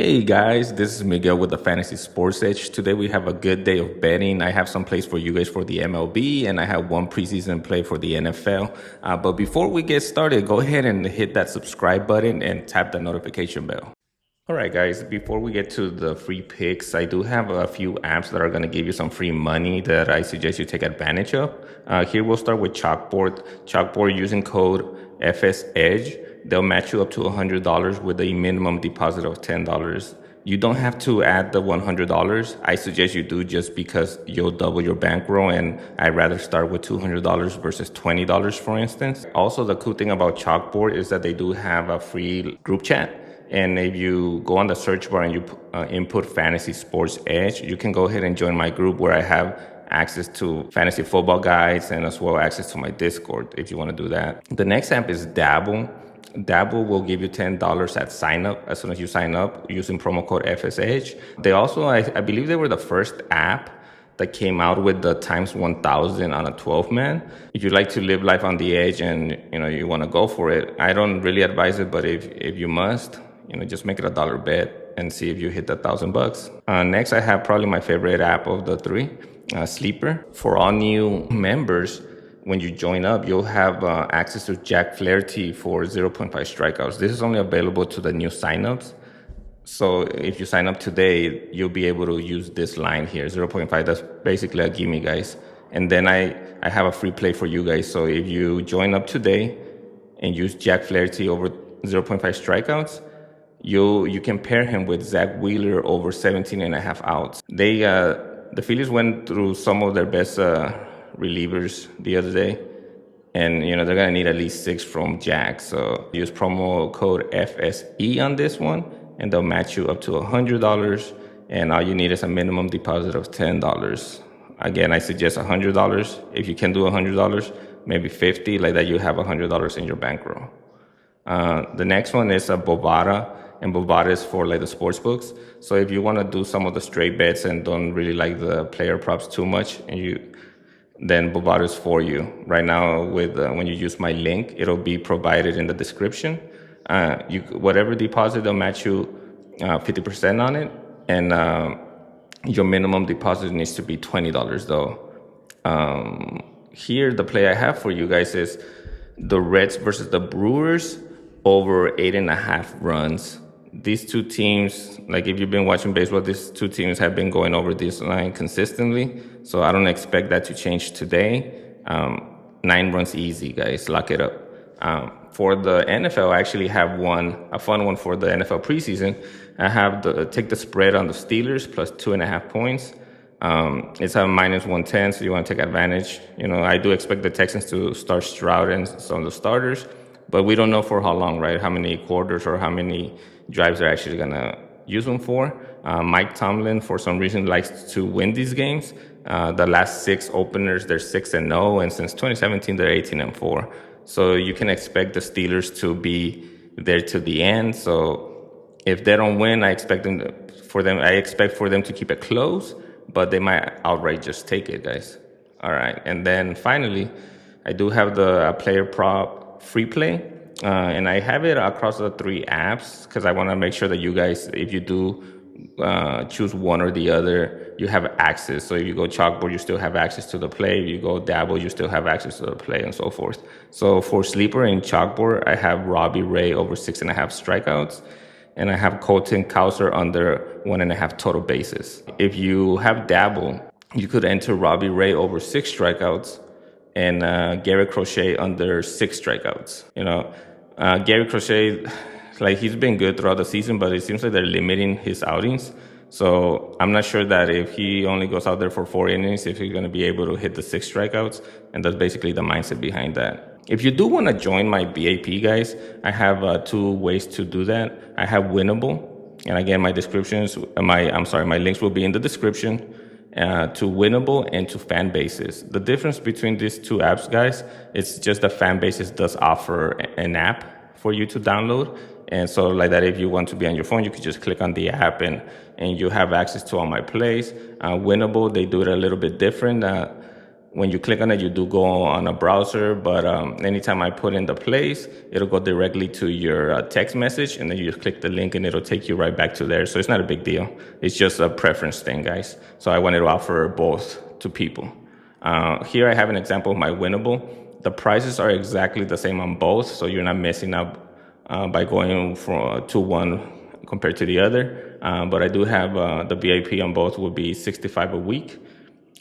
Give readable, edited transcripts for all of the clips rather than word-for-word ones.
Hey guys, this is Miguel with the Fantasy Sports Edge. Today we have a good day of betting. I have some plays for you guys for the MLB, and I have one preseason play for the NFL. But before we get started, go ahead and hit that subscribe button and tap the notification bell. All right, guys, before we get to the free picks, I do have a few apps that are going to give you some free money that I suggest you take advantage of. Here we'll start with Chalkboard. Chalkboard, using code FSEDGE, they'll match you up to $100 with a minimum deposit of $10. You don't have to add the $100. I suggest you do, just because you'll double your bankroll, and I'd rather start with $200 versus $20, for instance. Also, the cool thing about Chalkboard is that they do have a free group chat. And if you go on the search bar and you input Fantasy Sports Edge, you can go ahead and join my group, where I have access to fantasy football guides and as well access to my Discord if you want to do that. The next app is Dabble. Dabble will give you $10 at sign up as soon as you sign up using promo code FSH. They also, I believe they were the first app that came out with the times 1,000 on a 12-man. If you like to live life on the edge and you want to go for it, I don't really advise it, but if you must, just make it $1 bet and see if you hit $1,000. Next, I have probably my favorite app of the three, Sleeper. For all new members, when you join up, you'll have access to Jack Flaherty for 0.5 strikeouts. This is only available to the new signups. So if you sign up today, you'll be able to use this line here, 0.5. That's basically a gimme, guys. And then I have a free play for you guys. So if you join up today and use Jack Flaherty over 0.5 strikeouts, you can pair him with Zach Wheeler over 17.5 outs. The Phillies went through some of their best relievers the other day, and they're gonna need at least 6 from Jack. So use promo code FSE on this one, and they'll match you up to $100. And all you need is a minimum deposit of $10. Again, I suggest $100. If you can do $100, maybe $50, like that, you have $100 in your bankroll. The next one is a BoVada, and BoVada is for like the sports books. So if you want to do some of the straight bets and don't really like the player props too much, then BoVada is for you. Right now, when you use my link, it'll be provided in the description. Whatever deposit, they'll match you 50% on it, and your minimum deposit needs to be $20 though. Here, the play I have for you guys is the Reds versus the Brewers over 8.5 runs. These two teams, like if you've been watching baseball, these two teams have been going over this line consistently. So I don't expect that to change today. 9 runs easy, guys. Lock it up. For the NFL, I actually have a fun one for the NFL preseason. I have take the spread on the Steelers plus 2.5 points. It's a minus 110, so you want to take advantage. I do expect the Texans to start Stroud and some of the starters, but we don't know for how long, right? How many quarters or how many drives they're actually going to use them for. Mike Tomlin, for some reason, likes to win these games. The last 6 openers, they're 6-0, and since 2017, they're 18-4. So you can expect the Steelers to be there to the end. So if they don't win, I expect for them to keep it close, but they might outright just take it, guys. All right, and then finally, I do have the player prop free play. And I have it across the 3 apps because I want to make sure that you guys, if you do choose one or the other, you have access. So if you go Chalkboard, you still have access to the play. If you go Dabble, you still have access to the play, and so forth. So for Sleeper and Chalkboard, I have Robbie Ray over 6.5 strikeouts, and I have Colton Cowser under 1.5 total bases. If you have Dabble, you could enter Robbie Ray over 6 strikeouts and Garrett Crochet under 6 strikeouts. Gary Crochet, he's been good throughout the season, but it seems like they're limiting his outings. So I'm not sure that if he only goes out there for 4 innings, if he's going to be able to hit the 6 strikeouts. And that's basically the mindset behind that. If you do want to join my BAP, guys, I have 2 ways to do that. I have Winnable, and again, my links will be in the description. To Winnable and to Fanbases. The difference between these 2 apps, guys, it's just that Fanbases does offer an app for you to download. And so like that, if you want to be on your phone, you could just click on the app and you have access to all my plays. Winnable, they do it a little bit different. when you click on it, you do go on a browser, but anytime I put in the place, it'll go directly to your text message, and then you just click the link and it'll take you right back to there. So it's not a big deal. It's just a preference thing, guys. So I wanted to offer both to people. Here I have an example of my winnable. The prices are exactly the same on both, so you're not messing up by going to one compared to the other. But I do have the VIP on both will be $65 a week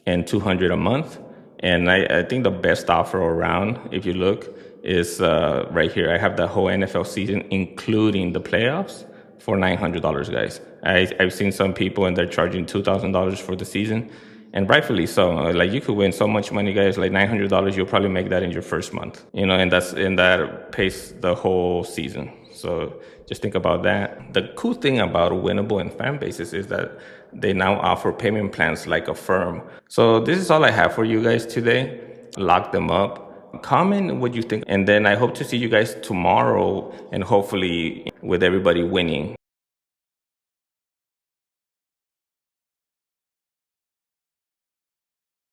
and $200 a month. And I think the best offer around, if you look, is right here. I have the whole NFL season, including the playoffs, for $900, guys. I've seen some people and they're charging $2,000 for the season, and rightfully so. Like, you could win so much money, guys. Like $900, you'll probably make that in your first month, and that pays the whole season. So just think about that. The cool thing about Winnable and fan bases is that they now offer payment plans like Affirm. So this is all I have for you guys today. Lock them up. Comment what you think. And then I hope to see you guys tomorrow, and hopefully with everybody winning.